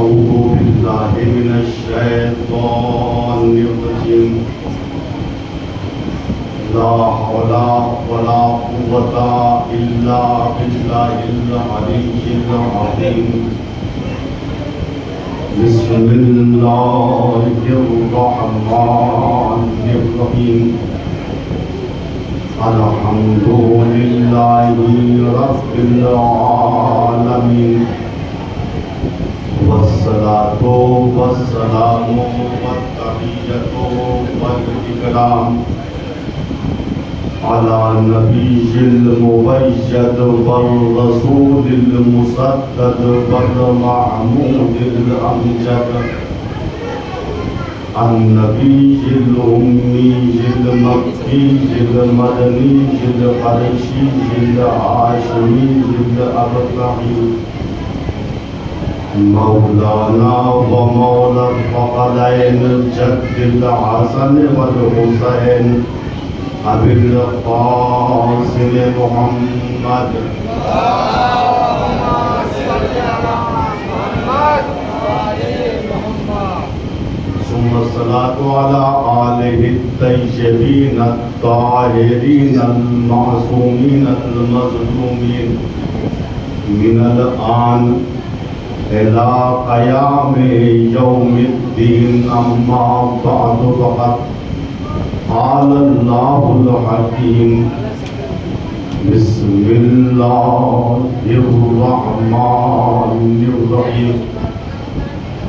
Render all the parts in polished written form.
أعوذ بالله من الشيطان الرجيم لا حول ولا قوة إلا بالله العلي العظيم بسم الله الرحمن الرحيم الحمد لله رب العالمين والصلاة والسلام والتحية والإكرام على نبي المبيض والرسول المسدد والمعمود الأمجد النبي الأمي المكي المدني القرشي الهاشمي الأبطحي مولانا ومولى الثقلين الجد الحسن والحسين أبي القاسم محمد ثم الصلاة على آله الطيبين الطاهرين المعصومين المظلومين من الآن إلى قيام يوم الدين أما بعد فقد قال الله الحكيم بسم الله الرحمن الرحيم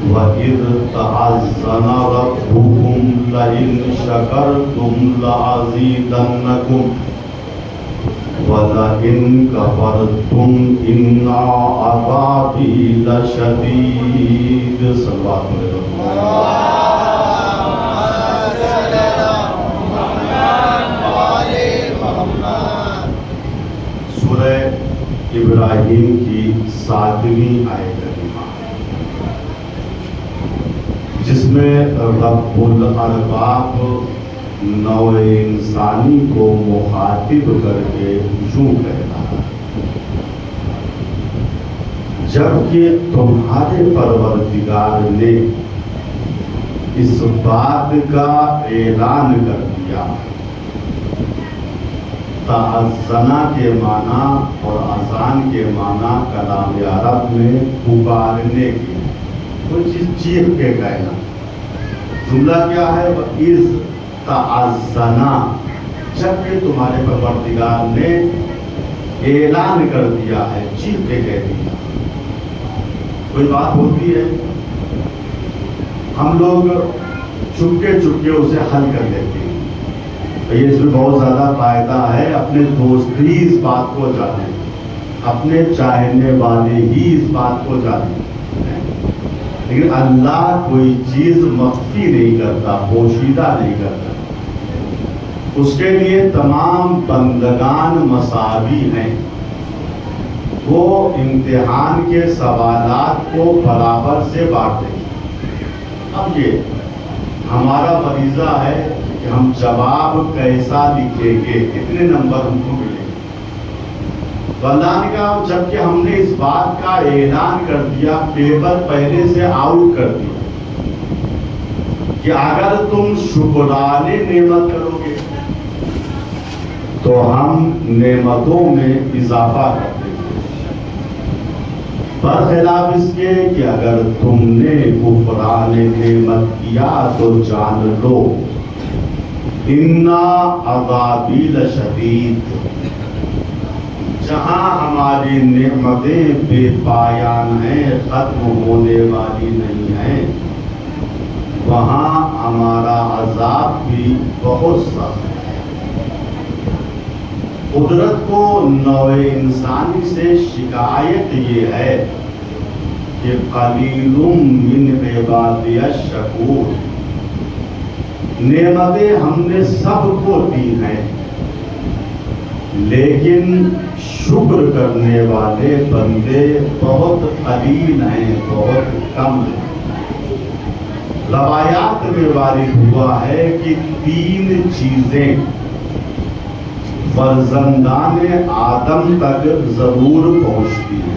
وَإِذْ تَعَزَّنَ رَبُّكُمْ لَئِنْ شَكَرْتُمْ لَأَزِيدَنَّكُمْ وَلَئِنْ كَفَرْتُمْ إِنَّ عَذَابِي لَشَدِيدٌ صلوات سورہ ابراہیم کی 7ویں آیت جس میں رب الارباب نوع انسانی کو مخاطب کر کے یوں کہتا ہے جبکہ تمہارے پروردگار نے اس بات کا اعلان کر دیا تعزنا کے معنی اور اذان کے معنی کلام عرب میں پکارنے کے کوئی چیز چیخ کے کہنا جملہ کیا ہے وَإِذْ تَعَزَّنَا جبکہ تمہارے پروردگار نے اعلان کر دیا ہے چیخ کے کہہ دیا کوئی بات ہوتی ہے ہم لوگ چپکے چپکے اسے حل کر لیتے ہیں یہ اس میں بہت زیادہ فائدہ ہے اپنے دوست ہی اس بات کو جانیں اپنے چاہنے والے ہی اس بات کو جانیں لیکن اللہ کوئی چیز مخفی نہیں کرتا پوشیدہ نہیں کرتا اس کے لیے تمام بندگان مساوی ہیں وہ امتحان کے سوالات کو برابر سے بانٹتے ہیں اب یہ ہمارا فریضہ ہے کہ ہم جواب کیسا لکھیں گے کتنے نمبر ہم کو ملیں گے تو اللہ نے کہا جبکہ ہم نے اس بات کا اعلان کر دیا پیپر پہلے سے آؤٹ کر دیا کہ اگر تم شکرانے نعمت کرو گے تو ہم نعمتوں میں اضافہ کر دیں گے برخلاف اس کے کہ اگر تم نے کفران نعمت کیا تو جان لو اِنَّا عَذَابِي لَشَدِيدٌ جہاں ہماری نعمتیں بے پایان ہیں ختم ہونے والی نہیں ہیں وہاں ہمارا عذاب بھی بہت سخت ہے قدرت کو نوع انسانی سے شکایت یہ ہے کہ قلیل من عبادی الشکور نعمتیں ہم نے سب کو دی ہیں لیکن شکر کرنے والے بندے بہت قلیل ہیں بہت کم ہیں روایات میں وارد ہوا ہے کہ 3 چیزیں فرزندان آدم تک ضرور پہنچتی ہیں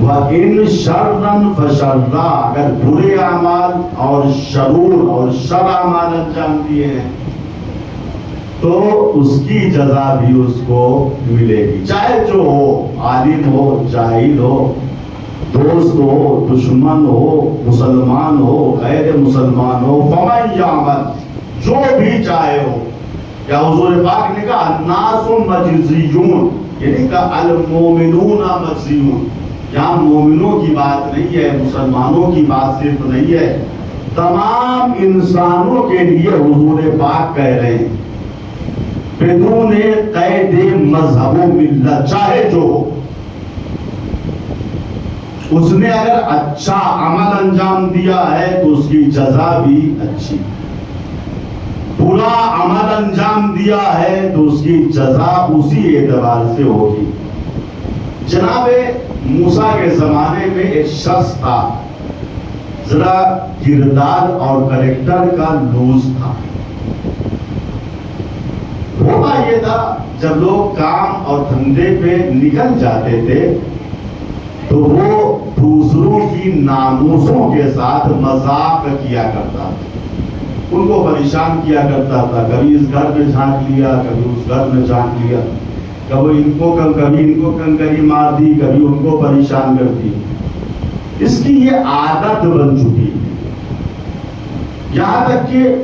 وَإِن شَرًّا فَشَرًّا، اگر برے اعمال اور شرور اور شر اعمال انجام دیے ہیں تو اس کی جزا بھی اس کو ملے گی، چاہے جو ہو، عالم ہو، جاہل ہو، دوست ہو، دشمن ہو، مسلمان ہو، غیر مسلمان ہو، فَمَن يَعْمَلْ، جو بھی چاہے ہو. یا حضور پاک نے کہا الناس مجزیون، یعنی کہ المومنون مجزیون. یہاں مومنوں کی بات نہیں ہے، مسلمانوں کی بات صرف نہیں ہے، تمام انسانوں کے لیے حضور پاک کہہ رہے ہیں بدون قید مذہب و ملت، چاہے جو ہو. اس نے اگر اچھا عمل انجام دیا ہے تو اس کی جزا بھی اچھی، برا عمل انجام دیا ہے تو اس کی جزا اسی اعتبار سے ہوگی. جناب موسیٰ کے زمانے میں ایک شخص تھا، ذرا کردار اور کریکٹر کا لوز تھا. ہوتا یہ تھا جب لوگ کام اور دھندے پہ نکل جاتے تھے تو وہ دوسروں کی ناموسوں کے ساتھ مذاق کیا کرتا تھا، ان کو پریشان کیا کرتا تھا. کبھی اس گھر میں جھانک لیا، کبھی اس گھر میں جھانک لیا، کبھی ان کو کنکری مار دی، کبھی ان کو پریشان کر دی. اس کی یہ عادت بن چکی ہے، یہاں تک کہ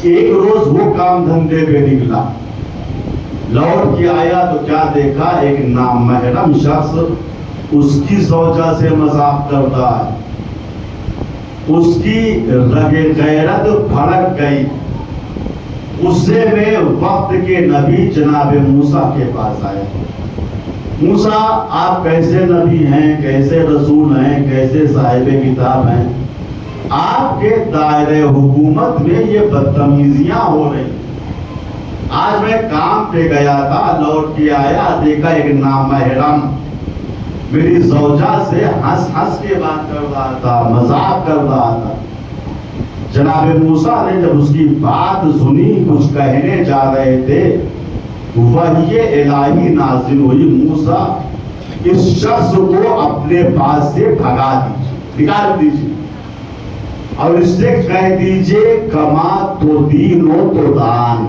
ایک روز وہ کام دھندے پہ نکلا، لوٹ کے آیا تو کیا دیکھا، ایک نامحرم شخص اس کی زوجہ سے مذاق کرتا ہے. اس کی رگ غیرت بھڑک گئی. غصے میں وقت کے نبی جناب موسیٰ کے پاس آئے. موسیٰ آپ کیسے نبی ہیں، کیسے رسول ہیں، کیسے صاحب کتاب ہیں، آپ کے دائرہ حکومت میں یہ بدتمیزیاں ہو رہی. آج میں کام پہ گیا تھا، لوٹ کے آیا، دیکھا ایک نامحرم میری زوجہ سے ہنس ہنس کے بات کر رہا تھا، مذاق کر رہا تھا. جناب موسیٰ نے جب اس کی بات سنی، کچھ کہنے جا رہے تھے، وحی الہی نازل ہوئی، موسیٰ اس شخص کو اپنے پاس سے بھگا دیجیے، نکال دیجیے، اور اس سے کہہ دیجیے کما تو دین و تو دان،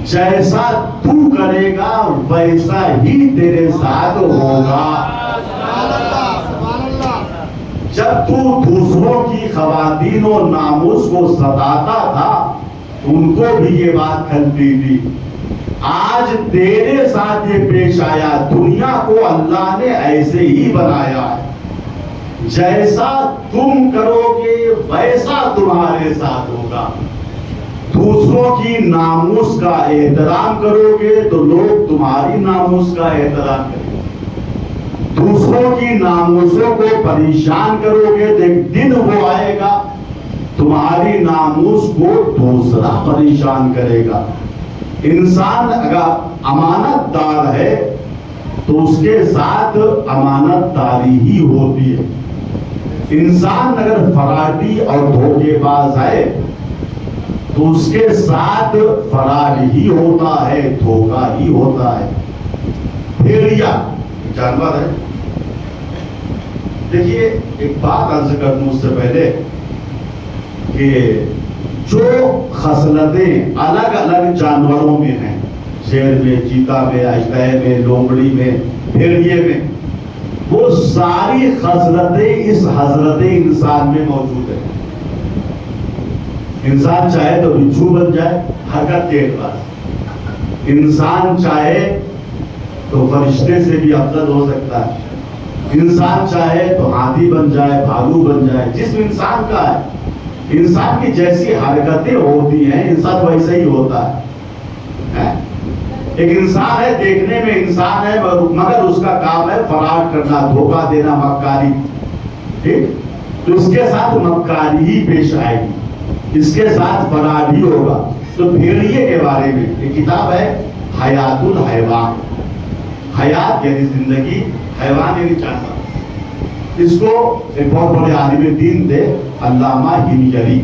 جیسا تو کرے گا ویسا ہی تیرے ساتھ ہوگا. جب تو دوسروں کی خواتین و ناموس کو ستاتا تھا ان کو بھی یہ بات کھلتی تھی، آج تیرے ساتھ یہ پیش آیا. دنیا کو اللہ نے ایسے ہی بنایا ہے، جیسا تم کرو گے ویسا تمہارے ساتھ ہوگا. دوسروں کی ناموس کا احترام کرو گے تو لوگ تمہاری ناموس کا احترام کریں گے. دوسروں کی ناموسوں کو پریشان کرو گے تو ایک دن وہ آئے گا تمہاری ناموس کو دوسرا پریشان کرے گا. انسان اگر امانت دار ہے تو اس کے ساتھ امانت داری ہی ہوتی ہے. انسان اگر فراڈی اور دھوکے باز ہے تو اس کے ساتھ فراڈ ہی ہوتا ہے، دھوکہ ہی ہوتا ہے. بھیڑیا جانور ہے. دیکھیے ایک بات عرض کر دوں اس سے پہلے کہ جو خصلتیں الگ الگ جانوروں میں ہیں، شیر میں، چیتا میں، اشتہے میں، لومڑی میں، بھیڑیے میں، وہ ساری خصلتیں اس حضرت انسان میں موجود ہیں. انسان چاہے تو بچھو بن جائے حرکت کے اعتبار، انسان چاہے تو فرشتے سے بھی افضل ہو سکتا ہے، انسان چاہے تو ہاتھی بن جائے، بھالو بن جائے. جسم انسان کا ہے، انسان کی جیسی حرکتیں ہوتی ہیں انسان ویسے ہی ہوتا ہے. ایک انسان ہے، دیکھنے میں انسان ہے مگر اس کا کام ہے فراڈ کرنا، دھوکہ دینا، مکاری. ٹھیک، تو اس کے ساتھ مکاری ہی پیش آئے گی، اس کے ساتھ فراڈ ہی ہوگا. تو بھیڑیے کے بارے میں ایک کتاب ہے حیات الحیوان، حیات یعنی زندگی، حیوان یعنی جانور. اس کو ایک بہت بڑے عالم دین تھے علامہ ہمجری،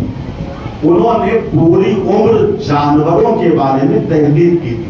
انہوں نے پوری عمر جانوروں کے بارے میں تحقیق کی تھی.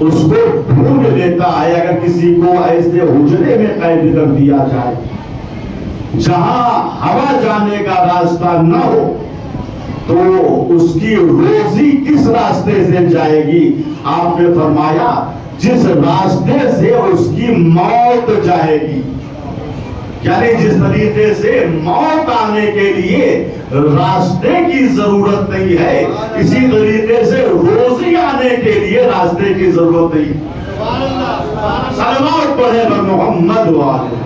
اس کو ڈھونڈ لیتا ہے. اگر کسی کو ایسے حجرے میں قید کر دیا جائے جہاں ہوا جانے کا راستہ نہ ہو تو اس کی روزی کس راستے سے جائے گی؟ آپ نے فرمایا جس راستے سے اس کی موت جائے گی. یعنی جس طریقے سے موت آنے کے لیے راستے کی ضرورت نہیں ہے، اسی طریقے سے روزی آنے کے لیے راستے کی ضرورت نہیں. صلوات پڑھے بر محمد والے.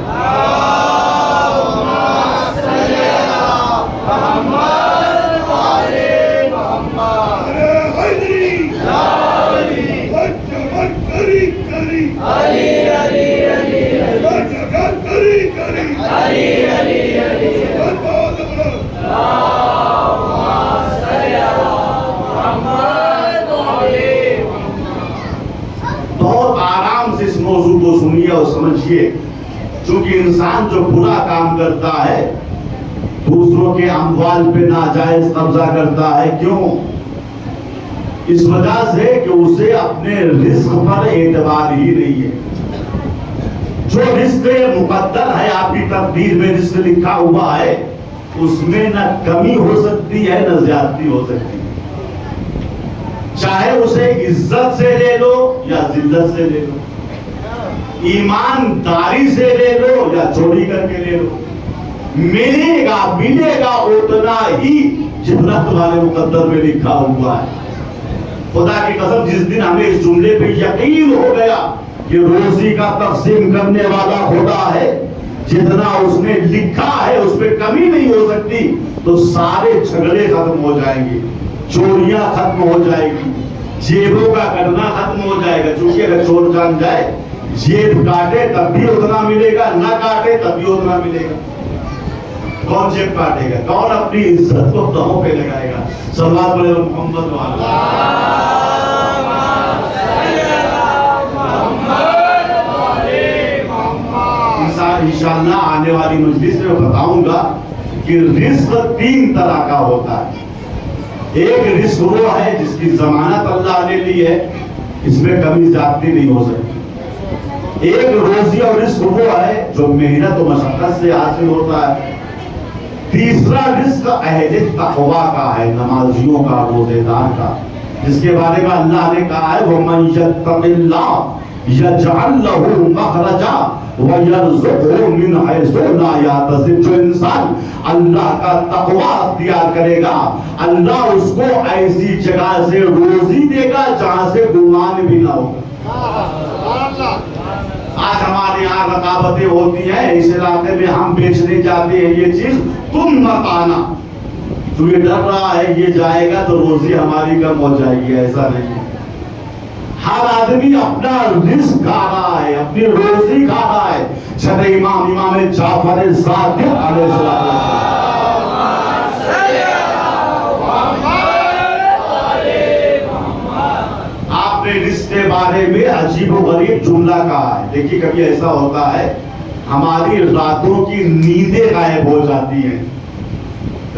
بہت آرام سے اس موضوع کو سنیے اور سمجھیے. چونکہ انسان جو برا کام کرتا ہے دوسروں کے اموال پہ ناجائز قبضہ کرتا ہے، کیوں؟ اس وجہ سے کہ اسے اپنے رزق پر اعتبار ہی نہیں ہے. جو رزق مقدر ہے آپ کی تقدیر میں رزق لکھا ہوا ہے اس میں نہ کمی ہو سکتی ہے نہ زیادتی ہو سکتی ہے. چاہے اسے عزت سے لے لو یا ذلت سے لے لو، ایمانداری سے لے لو یا چوری کر کے لے لو، ملے گا اتنا ہی جتنا تمہارے مقدر میں لکھا ہوا ہے. خدا کی قسم جس دن ہمیں اس جملے پہ یقین ہو گیا کہ روزی کا تقسیم کرنے والا خدا ہے، جتنا اس نے لکھا ہے اس پہ کمی نہیں ہو سکتی، تو سارے جھگڑے ختم ہو جائیں گے، چوریاں ختم ہو جائے گی، جیبوں کا کٹنا ختم ہو جائے گا. چونکہ اگر چور جان جائے جیب کاٹے تب بھی اتنا ملے گا، نہ کاٹے تب بھی اتنا ملے گا. کون جیب کاٹے گا؟ کون اپنی عزت کو دہوں پہ لگائے گا؟ صلوات پڑھے محمد انشاءاللہ آنے والی مجلس میں بتاؤں گا کہ رزق 3 طرح کا ہوتا ہے. ایک رزق وہ ہے جس کی ضمانت اللہ نے لی ہے، اس میں کمی زیادتی نہیں ہو سکتی. ایک روزی اور رزق وہ ہے جو محنت و مشقت سے حاصل ہوتا ہے. تیسرا رزق اہل تقویٰ کا ہے، نمازیوں کا، روزے دار کا، جس کے بارے میں اللہ نے کہا ہے وَمَن يَتَّقِ اللَّهَ يَجْعَلْ لَهُ مَخْرَجًا وَيَرْزُقْهُ مِنْ حَيْثُ لَا يَحْتَسِبُ. جو انسان اللہ کا تقویٰ اختیار کرے گا اللہ اس کو ایسی جگہ سے روزی دے گا جہاں سے گمان بھی نہ ہوگا. آج ہمارے یہاں رقابتیں ہوتی ہیں، اس علاقے میں ہم بیچنے جاتے ہیں یہ چیز، تم مت آنا، تو یہ ڈر رہا ہے یہ جائے گا تو روزی ہماری کم ہو جائے گی. ایسا نہیں. ہر آدمی اپنا رزق کھا رہا ہے، اپنی روزی کھا رہا ہے. چھٹے امام جعفر صادق علیہ السلام رزق کے بارے میں عجیب و غریب جملہ کہا ہے. دیکھیے کبھی ایسا ہوتا ہے ہماری راتوں کی نیندیں غائب ہو جاتی ہیں.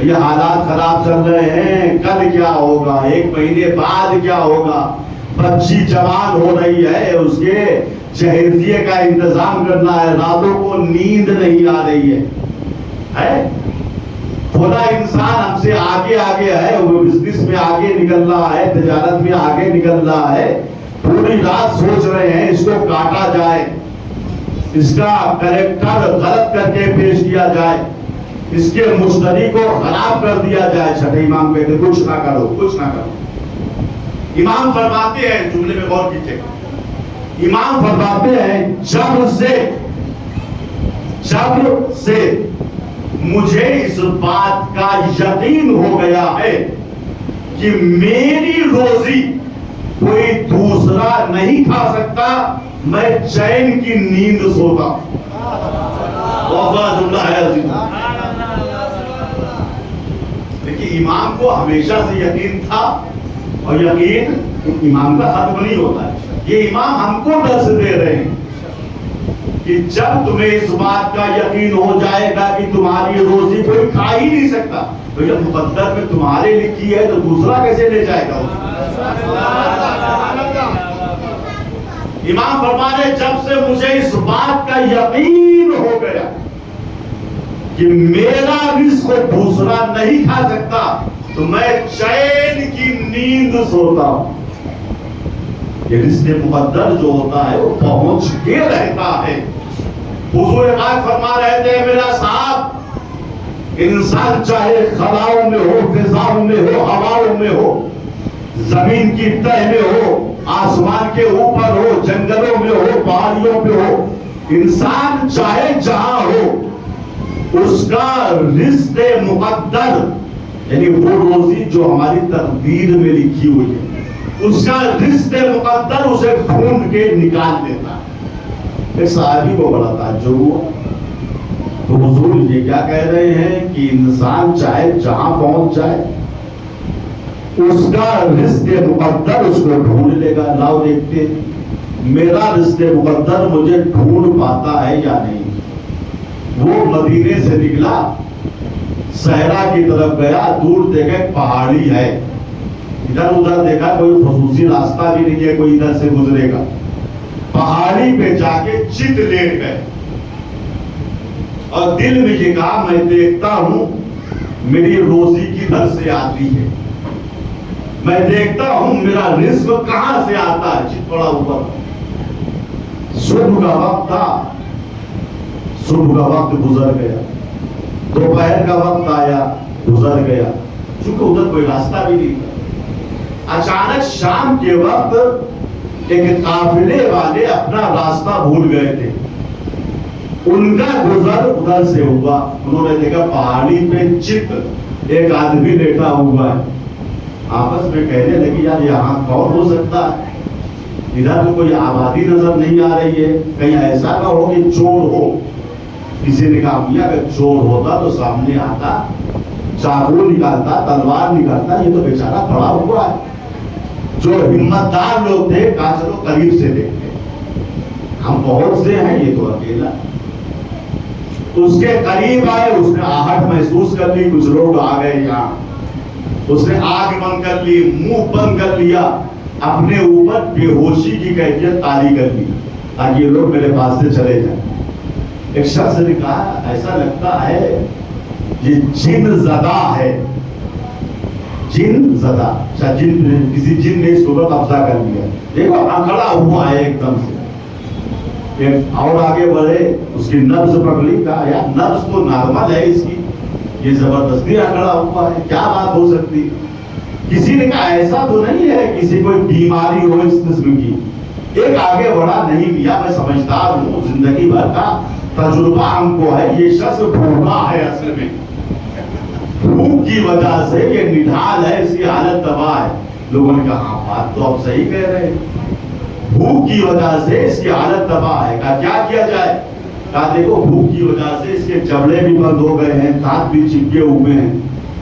یہ حالات خراب چل رہے ہیں، کل کیا ہوگا، 1 مہینے بعد کیا ہوگا، بچی جوان ہو رہی ہے، اس کے جہیزیے کا انتظام کرنا ہے، راتوں کو نیند نہیں آ رہی ہے. خدا انسان ہم سے آگے ہے، وہ بزنس میں آگے نکل رہا ہے، تجارت میں آگے نکل رہا ہے. پوری رات سوچ رہے ہیں اس کو کاٹا جائے، اس کا کریکٹر غلط کر کے پیش کیا جائے، اس کے مشتری کو خراب کر دیا جائے. چھٹے امام کہتے کچھ نہ کرو، کچھ نہ کرو. امام فرماتے ہیں، جملے میں غور کیجئے، امام فرماتے ہیں جب سے مجھے اس بات کا یقین ہو گیا ہے کہ میری روزی کوئی دوسرا نہیں کھا سکتا، میں چین کی نیند سوتا. بہت بڑا جملہ ہے عزیز. لیکن امام کو ہمیشہ سے یقین تھا، اور یقین امام کا ختم نہیں ہوتا ہے. یہ امام ہم کو درس دے رہے ہیں کہ جب تمہیں اس بات کا یقین ہو جائے گا کہ تمہاری روزی کوئی کھا ہی نہیں سکتا، تو جب مقدر میں تمہارے لکھی ہے تو دوسرا کیسے لے جائے گا؟ امام فرما رہے جب سے مجھے اس بات کا یقین ہو گیا کہ میرا رزق دوسرا نہیں کھا سکتا تو میں چین کی نیند سوتا ہوں. یہ رزق مقدر جو ہوتا ہے وہ پہنچ کے رہتا ہے. حضور پاک فرما رہے تھے میرا صاحب انسان چاہے خلاؤں میں ہو، فضاؤں میں ہو، ہواؤں میں ہو، زمین کی تہ میں ہو، آسمان کے اوپر ہو، جنگلوں میں ہو، پہاڑیوں پہ ہو، انسان چاہے جہاں ہو، اس کا رزق مقدر یعنی وہ روزی جو ہماری تقدیر میں لکھی ہوئی ہے اس کا رزق مقدر اسے ڈھونڈ کے نکال دیتا ہے. ایک صحابی کو بڑا تعجب ہوا تو حضور یہ کیا کہہ رہے ہیں کہ انسان چاہے جہاں پہنچ جائے اس کا رزق مقدر اس کو ڈھونڈ لے گا. لاؤ دیکھتے میرا رزق مقدر مجھے ڈھونڈ پاتا ہے یا نہیں. وہ مدینے سے نکلا، صحرا کی طرف گیا، دور دیکھا ایک پہاڑی ہے، ادھر ادھر دیکھا کوئی خصوصی راستہ بھی نہیں ہے کوئی ادھر سے گزرے گا. پہاڑی پہ جا کے چت لیٹ گئے اور دل میں یہ کہا میں دیکھتا ہوں میری روزی کدھر سے آتی ہے، میں دیکھتا ہوں میرا رزق کہاں سے آتا ہے. چت پڑا اوپر. صبح کا وقت تھا، صبح کا وقت گزر گیا، دوپہر کا وقت آیا گزر گیا، چونکہ ادھر کوئی راستہ بھی نہیں تھا. اچانک شام کے وقت ایک قافلے والے اپنا راستہ بھول گئے تھے، ان کا گزر ادھر سے ہوا. انہوں نے دیکھا پہاڑی پہ چت ایک آدمی لیٹا ہوا ہے. آپس میں کہنے لگے یار یہاں کون ہو سکتا ہے، ادھر تو کوئی آبادی نظر نہیں آ رہی ہے، کہیں ایسا نہ ہو کہ چور ہو. کسی نے کہا میاں اگر چور ہوتا تو سامنے آتا، چاقو نکالتا، تلوار نکالتا، یہ تو بیچارہ پڑا ہوا ہے. جو ہمت دار لوگ تھے کہا چلو قریب سے دیکھتے، ہم بہت سے ہیں یہ تو اکیلا. اس کے قریب آئے، اس نے آہٹ محسوس کر لی کچھ لوگ آ گئے یہاں. اس نے آنکھ بند کر لی، منہ بند کر لیا، اپنے اوپر بے ہوشی کی کیفیت طاری کر لی تاکہ یہ لوگ میرے پاس سے چلے جائیں. ایک شخص نے کہا ایسا لگتا ہے یہ جن زدہ ہے، جن زدہ، جن کسی جن نے اس کو قبضہ کر لیا. دیکھو اکڑا ہوا ہے ایک دم سے. اور آگے بڑھے، اس کی نبض پکڑی، کہا یار نبض تو نارمل ہے اس کی، یہ زبردستی اکڑا ہوا ہے، کیا بات ہو سکتی. کسی نے کہا ایسا تو نہیں ہے کسی کوئی بیماری ہو اس قسم کی. ایک آگے بڑھا، نہیں میاں میں سمجھدار ہوں، زندگی بھر کا تجربہ ہم کو ہے، یہ شخص بھوکا ہے، اصل میں بھوک کی وجہ سے یہ نڈھال ہے، اس کی حالت تباہ ہے. لوگوں نے کہا ہاں بات تو آپ صحیح کہہ رہے ہیں، بھوک کی وجہ سے اس کی حالت تباہ ہے. کہا کیا کیا جائے؟ کہا دیکھو بھوک کی وجہ سے اس کے جبڑے بھی بند ہو گئے ہیں، دانت بھی چپکے ہوئے ہیں،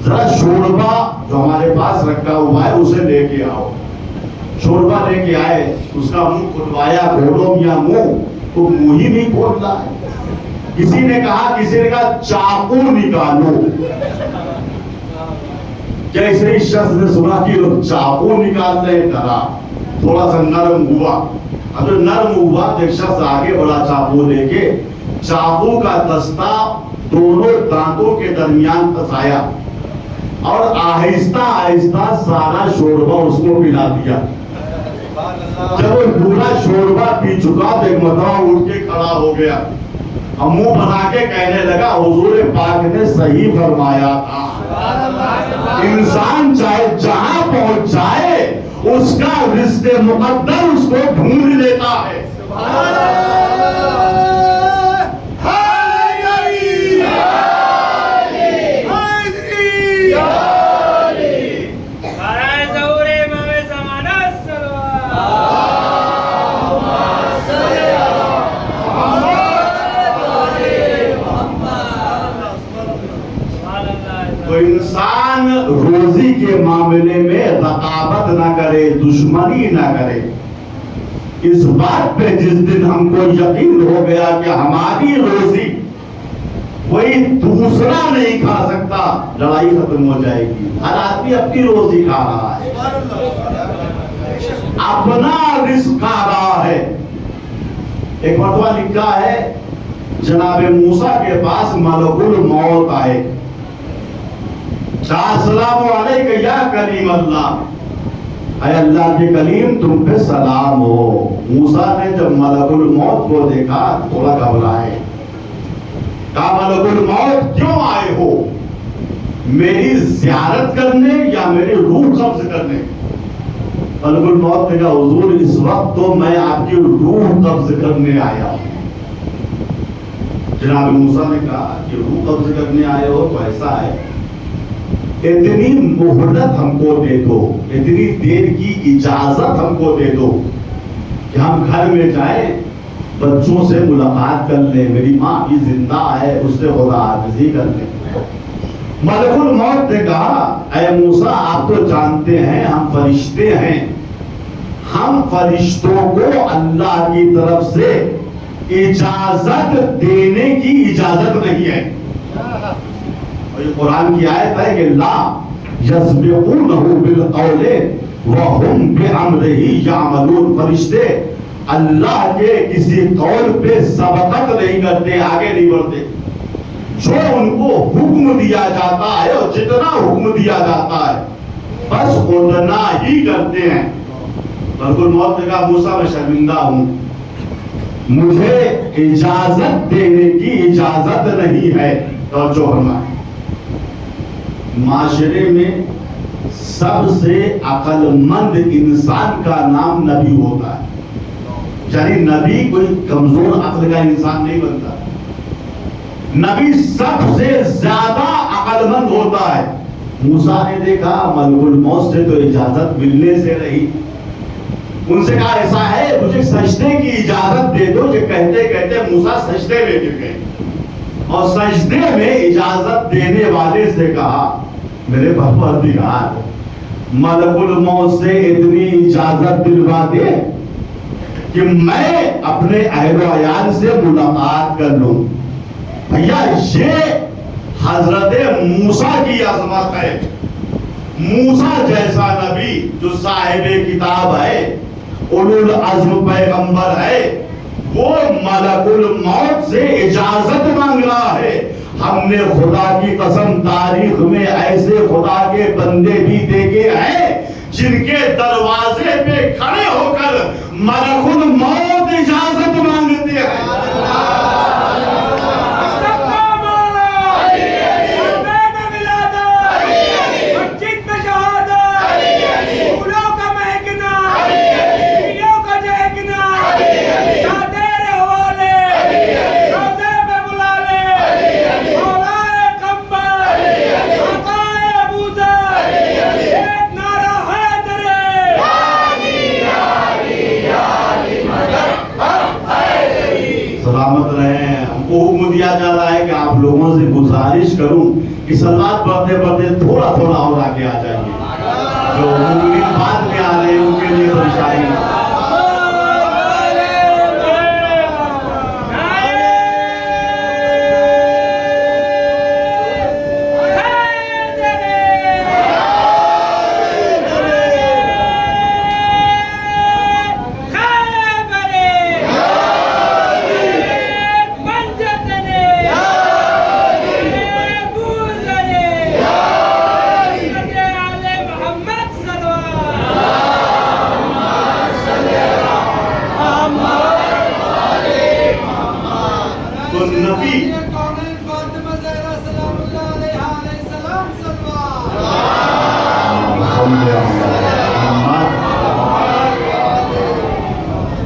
ذرا شوربا جو ہمارے پاس رکھا ہوا ہے اسے لے کے آؤ. شوربا لے کے آئے، اس کا منہ کھلوایا، کھولو یا منہ، تو منہ ہی نہیں کھول رہا ہے. کسی نے کہا چاقو نکالو. جیسے اس شخص نے سنا کہ لوگ چاقو نکال رہے ہیں، ڈرا، تھوڑا سا نرم ہوا. اب جو نرم ہوا تو ایک شخص آگے بڑا چاقو لے کے چاقو کا دستہ دونوں دانتوں کے درمیان پھنسایا اور آہستہ آہستہ سارا شوربا اس کو پلا دیا. جب وہ پورا شوربا پی چکا تو ایک مرتبہ اٹھ کے کھڑا ہو گیا، منہ بنا کے کہنے لگا حضور پاک نے صحیح فرمایا تھا، انسان چاہے جہاں پہنچ جائے اس کا رزق مقدر اس کو ڈھونڈ لیتا ہے. تو انسان روزی کے معاملے میں رقابت نہ کرے، دشمنی نہ کرے. اس بات پہ جس دن ہم کو یقین ہو گیا کہ ہماری روزی کوئی دوسرا نہیں کھا سکتا، لڑائی ختم ہو جائے گی. ہر آدمی اپنی روزی کھا رہا ہے، اپنا رزق کھا رہا ہے. ایک مرتبہ لکھا ہے جناب موسیٰ کے پاس ملک الموت آئے، کہا السلام علیکم یا کلیم اللہ، اے اللہ کے کلیم تم پہ سلام ہو۔ موسیٰ نے جب ملک الموت کو دیکھا تھوڑا گھبرائے، کہا ملک الموت کیوں آئے ہو؟ میری زیارت کرنے یا میری روح قبض کرنے؟ ملک الموت نے کہا حضور اس وقت تو میں آپ کی روح قبض کرنے آیا ہوں۔ جناب موسیٰ نے کہا کہ روح قبض کرنے آئے ہو تو ایسا ہے، اتنی مہلت ہم کو دے دو، اتنی دیر کی اجازت ہم کو دے دو کہ ہم گھر میں جائیں، بچوں سے ملاقات کر لیں، میری ماں بھی زندہ ہے اس سے خدا حافظی کر لیں۔ ملک الموت نے کہا اے موسیٰ آپ تو جانتے ہیں ہم فرشتے ہیں، ہم فرشتوں کو اللہ کی طرف سے اجازت دینے کی اجازت نہیں ہے۔ اور یہ قرآن کی آیت ہے کہ لا یسبقونہ بالقول وہم بامرہ یعملون، فرشتے اللہ کے کسی قول پہ سبقت نہیں کرتے، آگے نہیں بڑھتے، جو ان کو حکم دیا جاتا ہے اور جتنا حکم دیا جاتا ہے بس اتنا ہی کرتے ہیں۔ ملک الموت نے کہا موسیٰ میں شرمندہ ہوں، مجھے اجازت دینے کی اجازت نہیں ہے۔ توجہ فرمائیں، معاشرے میں سب سے عقل مند انسان کا نام نبی ہوتا ہے، یعنی نبی کوئی کمزور عقل کا انسان نہیں بنتا، نبی سب سے زیادہ عقل مند ہوتا ہے۔ موسیٰ نے دیکھا ملک الموت سے تو اجازت ملنے سے رہی، ان سے کہا ایسا ہے مجھے سجدے کی اجازت دے دو۔ یہ کہتے کہتے موسیٰ سجدے میں گر گئے اور سجدے میں اجازت دینے والے سے کہا میرے پروردگار ملک الموت سے اتنی اجازت دلوا دے کہ میں اپنے اہل و عیال سے ملاقات کر لوں۔ بھیا یہ حضرت موسیٰ کی عظمت ہے، موسیٰ جیسا نبی جو صاحب کتاب ہے، اولو العزم پیغمبر ہے، وہ ملک الموت سے اجازت مانگ رہا ہے۔ ہم نے خدا کی قسم تاریخ میں ایسے خدا کے بندے بھی دیکھے ہیں جن کے دروازے پہ کھڑے ہو کر ملک الموت اجازت مانگتے ہیں۔ سلامت رہیں۔ ہم کو حکم دیا جا رہا ہے کہ آپ لوگوں سے گزارش کروں کہ سلوات پڑھتے پڑھتے تھوڑا تھوڑا اور آگے آ جائیے، جو مؤمنین بعد میں آ رہے ہیں ان کے لیے پریشانی۔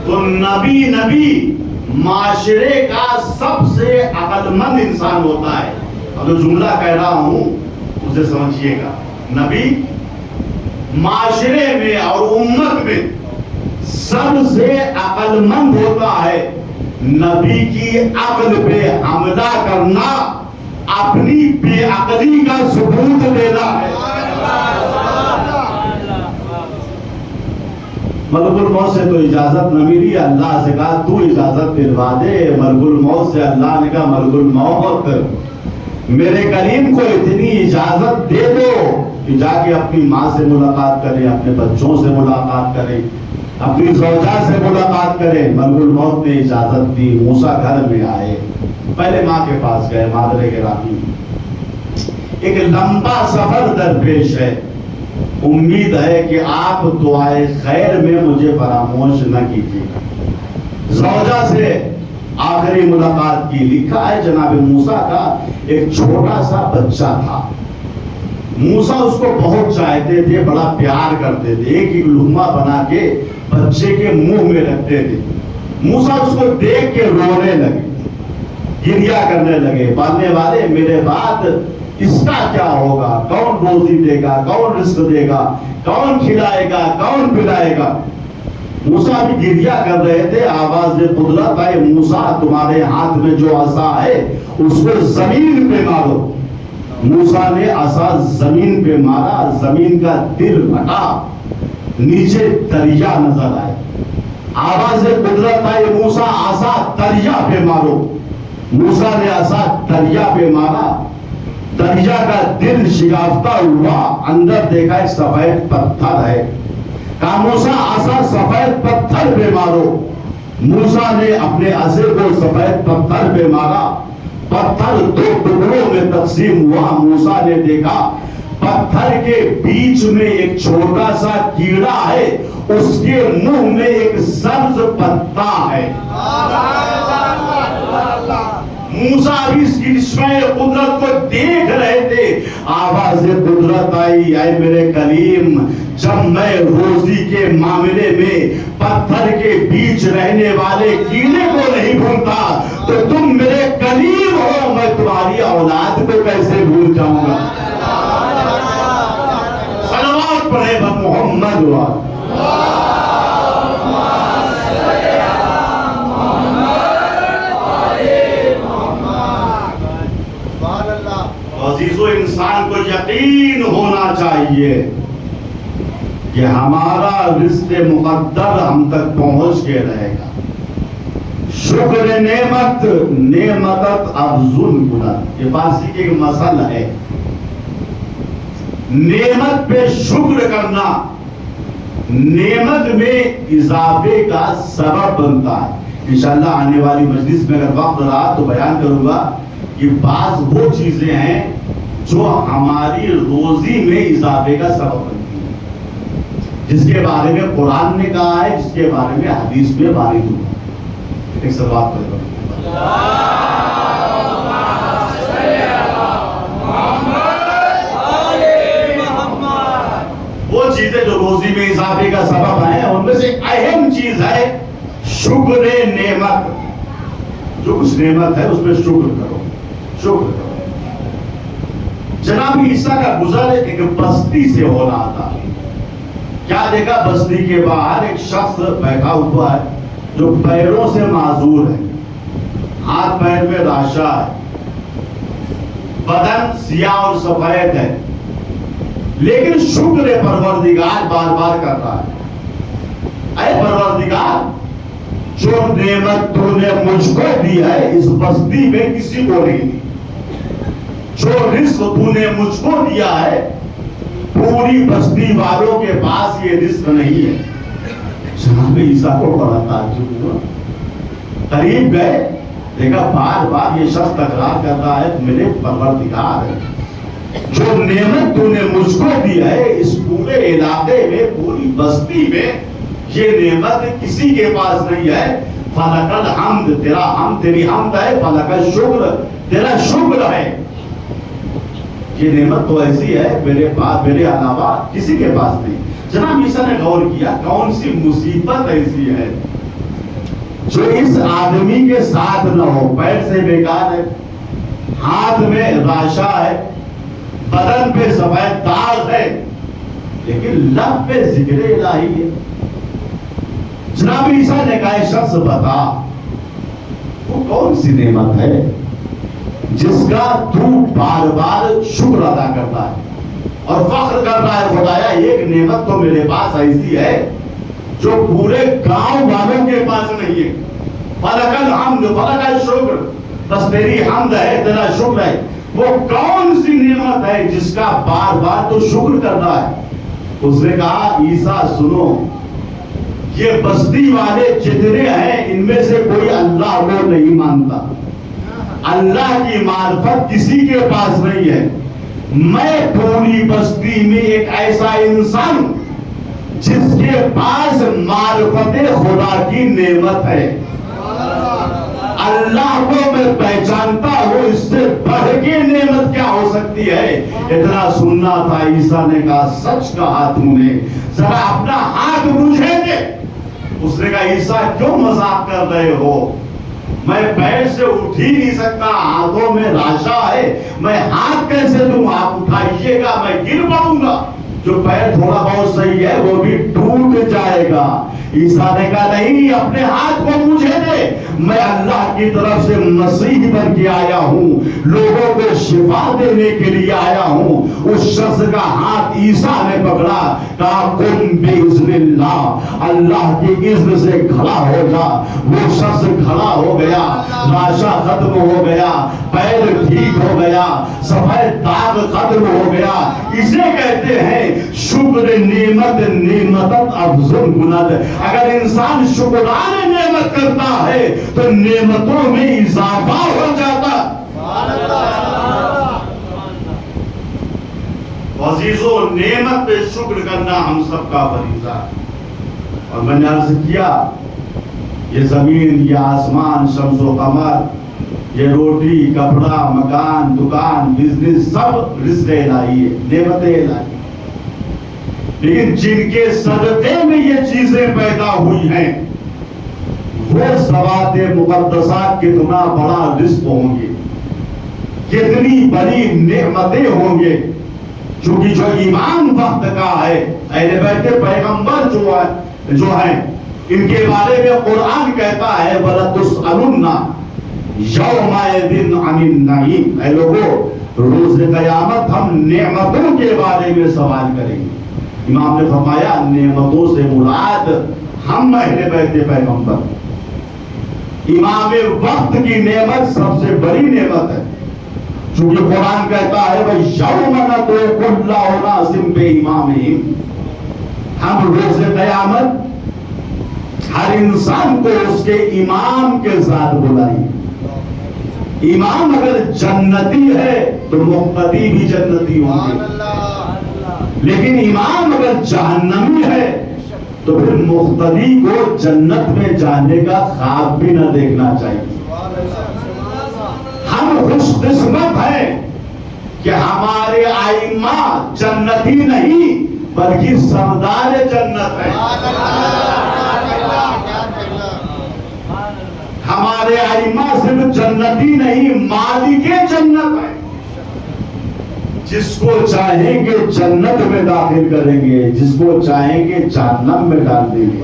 تو نبی معاشرے کا سب سے عقل مند انسان ہوتا ہے۔ اب جو جملہ کہہ رہا ہوں اسے سمجھیے گا، نبی معاشرے میں اور امت میں سب سے عقل مند ہوتا ہے۔ نبی کی عقل پہ حملہ کرنا اپنی بے عقلی کا ثبوت دینا ہے۔ ملک الموت سے تو اجازت نہ ملی، اللہ سے کہا تو اجازت دلوا دے۔ ملک الموت سے اللہ نے کہا ملک الموت میرے کریم کو اتنی اجازت دے دو کہ جا کے اپنی ماں سے ملاقات کرے، اپنے بچوں سے ملاقات کرے۔ اپنی زوجہ سے ملاقات کریں. ملک الموت نے اجازت دی. موسیٰ گھر میں آئے, پہلے ماں کے پاس گئے. مادر گرامی, ایک لمبا سفر درپیش ہے, امید ہے کہ آپ دعائے خیر میں مجھے فراموش نہ کیجیے. زوجہ سے آخری ملاقات کی. لکھا ہے جناب موسیٰ کا ایک چھوٹا سا بچہ تھا. موسیٰ اس کو بہت چاہتے تھے, بڑا پیار کرتے تھے. ایک ایک لقمہ بنا کے بچے کے منہ میں رکھتے تھے. موسیٰ اس کو دیکھ کے رونے لگے, گریا کرنے لگے. پالنے والے میرے بعد اس کا کیا ہوگا؟ کون روزی دے گا؟ کون رزق دے گا؟ کون کھلائے گا؟ کون پلائے گا؟ موسیٰ بھی گریا کر رہے تھے. آواز قدرت آئے, موسیٰ تمہارے ہاتھ میں جو عصا ہے اس کو زمین پہ مارو. موسیٰ نے عصا زمین پہ مارا, زمین کا دل پھٹا, نیچے دریا نظر آئے. آواز قدرت آئے, موسیٰ عصا دریا پہ مارو. موسیٰ نے عصا دریا پہ مارا, دریا کا دل شکافتہ ہوا. اندر دیکھا ایک سفید پتھر ہے. کہا موسیٰ عصا سفید پتھر پہ مارو. موسیٰ نے اپنے عصے کو سفید پتھر پہ مارا. پتھر دو ٹکڑوں میں تقسیم ہوا. موسیٰ نے دیکھا پتھر کے بیچ میں ایک چھوٹا سا کیڑا ہے, اس کے منہ میں ایک سبز پتا ہے. موسیٰ بھی اس کرشمہ قدرت کو دیکھ رہے تھے. آواز قدرت آئی, اے میرے کلیم, جب میں روزی کے معاملے میں پتھر کے بیچ رہنے والے کیڑے کو نہیں بھولتا تو تم میرے کلیم ہو, میں تمہاری اولاد کو کیسے بھول جاؤں گا؟ صلوات پڑھے محمد عزیزو, انسان کو یقین ہونا چاہیے کہ ہمارا رزق مقدر ہم تک پہنچ کے رہے گا. شکر نعمت نعمتت افضل کنت, یہ فارسی کی ایک مثل ہے. نعمت پہ شکر کرنا نعمت میں اضافے کا سبب بنتا ہے. انشاءاللہ آنے والی مجلس میں اگر وقت رہا تو بیان کروں گا کہ بعض وہ چیزیں ہیں جو ہماری روزی میں اضافے کا سبب بنتی ہیں, جس کے بارے میں قرآن نے کہا ہے, جس کے بارے میں حدیث میں وارد ہوا. ایک سوال کریں, وہ چیزیں جو روزی میں اضافے کا سبب ہیں ان میں سے اہم چیز ہے شکر نعمت. جو کچھ نعمت ہے اس پہ شکر کرو, شکر کرو. جناب عیسیٰ کا گزر ایک بستی سے ہو رہا تھا. کیا دیکھا, بستی کے باہر ایک شخص بیٹھا ہوا ہے جو پیروں سے معذور ہے, ہاتھ پیر میں راشا ہے, بدن سیاہ اور سفید ہے, لیکن شکر پروردگار بار بار کر رہا ہے. اے پروردگار, جو نعمت تو نے مجھ کو دی ہے اس بستی میں کسی کو نہیں دی. جو رزق تو نے مجھ کو دیا ہے پوری بستی والوں کے پاس یہ رزق نہیں ہے. جناب عیسیٰ کو بڑا تعجب ہوا, قریب گئے, دیکھا بار بار یہ شخص تکرار کر رہا ہے میرے پروردگار, جو نعمت تو نے مجھ کو دی ہے اس پورے علاقے میں, پوری بستی میں یہ نعمت کسی کے پاس نہیں ہے. فلک الحمد, تیرا حمد تیری حمد ہے, فلک الشکر تیرا شکر ہے. یہ نعمت تو ایسی ہے میرے پاس, میرے علاوہ کسی کے پاس نہیں. جناب عیسیٰ نے غور کیا کون سی مصیبت ایسی ہے جو اس آدمی کے ساتھ نہ ہو. پیر سے بیکار ہے, ہاتھ میں راشا ہے, بدن پہ سفید داغ ہے, لیکن لب پہ ذکر الہی ہے. جناب عیسیٰ نے کہا شخص بتا وہ کون سی نعمت ہے جس کا تو بار بار شکر ادا کرتا ہے اور فخر کر رہا ہے, خدایا ایک نعمت تو میرے پاس ایسی ہے جو پورے گاؤں والوں کے پاس نہیں ہے. فلک الحمد فلک الشکر, بس تیری حمد ہے, تیرا شکر ہے. وہ کون سی نعمت ہے جس کا بار بار تو شکر کر رہا ہے؟ اس نے کہا عیسیٰ سنو, یہ بستی والے جتنے ہیں ان میں سے کوئی اللہ کو نہیں مانتا، اللہ کی معرفت کسی کے پاس نہیں ہے۔ میں پوری بستی میں ایک ایسا انسان ہوں جس کے پاس معرفت خدا کی نعمت ہے۔ اللہ کو میں پہچانتا ہوں، اس سے بڑھ کے نعمت کیا ہو سکتی ہے؟ اتنا سننا تھا۔ عیسیٰ نے کہا سچ کہا تم نے، ذرا اپنا ہاتھ مجھے دے۔ اس نے کہا عیسیٰ کیوں مذاق کر رہے ہو؟ میں پیر سے اٹھ ہی نہیں سکتا، ہاتھوں میں لاشا ہے، میں ہاتھ کیسے دوں؟ آپ اٹھائیے گا میں گر پڑوں گا، جو پیر تھوڑا بہت صحیح ہے وہ بھی ٹوٹ جائے گا۔ عیسیٰ نے کہا نہیں، اپنے ہاتھ کو مجھے دے، میں اللہ کی طرف سے مسیح بن کے آیا ہوں، لوگوں کو شفا دینے کے لیے آیا ہوں۔ اس شخص کا ہاتھ عیسیٰ نے پکڑا، کہا قم بإذن اللہ، اللہ کی اذن سے کھڑا ہو جا۔ وہ شخص کھڑا ہو گیا، لاشا ختم ہو گیا، پیر ٹھیک ہو گیا، سفید داغ ختم ہو گیا۔ اسے کہتے ہیں شکر نعمت نعمتت افضل کند۔ اگر انسان شکرانہ نعمت کرتا ہے تو نعمتوں میں اضافہ ہو جاتا۔ عزیزو، نعمت پہ شکر کرنا ہم سب کا فریضہ ہے۔ اور میں نے عرض کیا یہ زمین، یہ آسمان، شمس و قمر، یہ روٹی، کپڑا، مکان، دکان، بزنس، سب رزق الہی ہے، نعمت الہی۔ لیکن جن کے صدقے میں یہ چیزیں پیدا ہوئی ہیں وہ ذوات مقدسات کتنا بڑا رزق ہوں گے، کتنی بڑی نعمتیں ہوں گے۔ چونکہ جو ایمان وقت کا ہے، اہل بیت پیغمبر جو ہیں ان کے بارے میں قرآن کہتا ہے وَلَتُسْأَلُنَّ يَوْمَئِذٍ عَنِ النَّعِيمِ۔ اے لوگو، روز قیامت ہم نعمتوں کے بارے میں سوال کریں گے۔ امام نے فرمایا نعمتوں سے مراد ہم اہل بیت پیغمبر، امام وقت کی نعمت سب سے بڑی نعمت ہے، چونکہ قرآن کہتا ہے وَيَوْمَ نَدْعُو كُلَّ أُنَاسٍ بِإِمَامِهِمْ۔ ہم روز قیامت ہر انسان کو اس کے امام کے ساتھ بلائیں۔ امام اگر جنتی ہے تو مقتدی بھی جنتی ہوں گے، لیکن امام اگر جہنمی ہے تو پھر مقتدی کو جنت میں جانے کا خواب بھی نہ دیکھنا چاہیے۔ ہم خوش قسمت ہیں کہ ہمارے ائمہ جنتی نہیں بلکہ سردار جنت ہے۔ ہمارے ائمہ صرف جنتی نہیں، مالک جنت ہے۔ جس کو چاہیں گے جنت میں داخل کریں گے، جس کو چاہیں گے جہنم میں ڈال دیں گے۔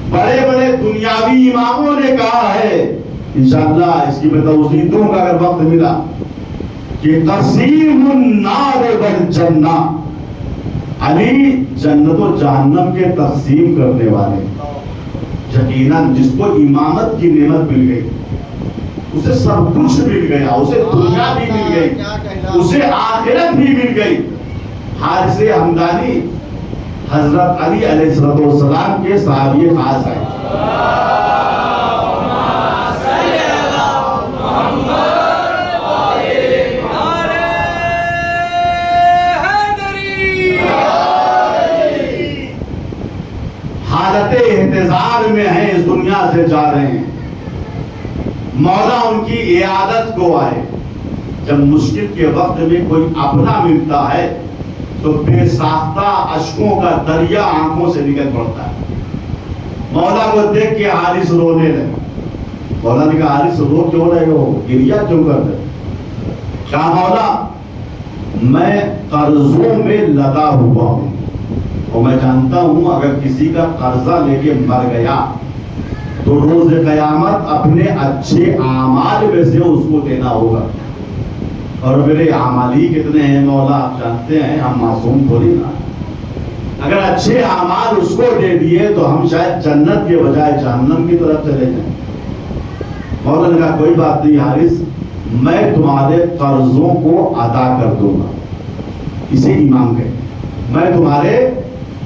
بڑے بڑے دنیاوی اماموں نے کہا ہے، انشاءاللہ اس کی میں توضیح دوں گا اگر وقت ملا، کہ قسیم النار والجنہ، علی جنت و جہنم کے تقسیم کرنے والے۔ یقیناً جس کو امامت کی نعمت مل گئی اسے سب کچھ مل گیا، اسے دنیا بھی مل گئی، اسے آخرت بھی مل گئی۔ حارث ہمدانی حضرت علی علیہ السلام کے صحابی خاص ہیں۔ حالت انتظار میں ہیں، اس دنیا سے جا رہے ہیں، مولا ان کی عیادت کو آئے۔ جب مشکل کے وقت میں کوئی اپنا ملتا ہے تو بے ساختہ اشکوں کا دریا آنکھوں سے نکل پڑتا ہے۔ مولا کو دیکھ کے حارث رونے لگے۔ مولا نے کہا حارث رو کیوں رہے ہو، گریا کیوں کر رہے؟ کہا مولا میں قرضوں میں لگا ہوا ہوں اور میں جانتا ہوں اگر کسی کا قرضہ لے کے مر گیا تو روز قیامت اپنے اچھے اعمال میں سے اس کو دینا ہوگا۔ اور میرے اعمال ہی کتنے ہیں مولا، آپ جانتے ہیں ہم معصوم تھوڑی نا۔ اگر اچھے اعمال اس کو دے دیے تو ہم شاید جنت کے بجائے جہنم کی طرف چلے جائیں۔ مولا نے کہا کوئی بات نہیں حارث، میں تمہارے قرضوں کو ادا کر دوں گا۔ اسے امام کہے میں تمہارے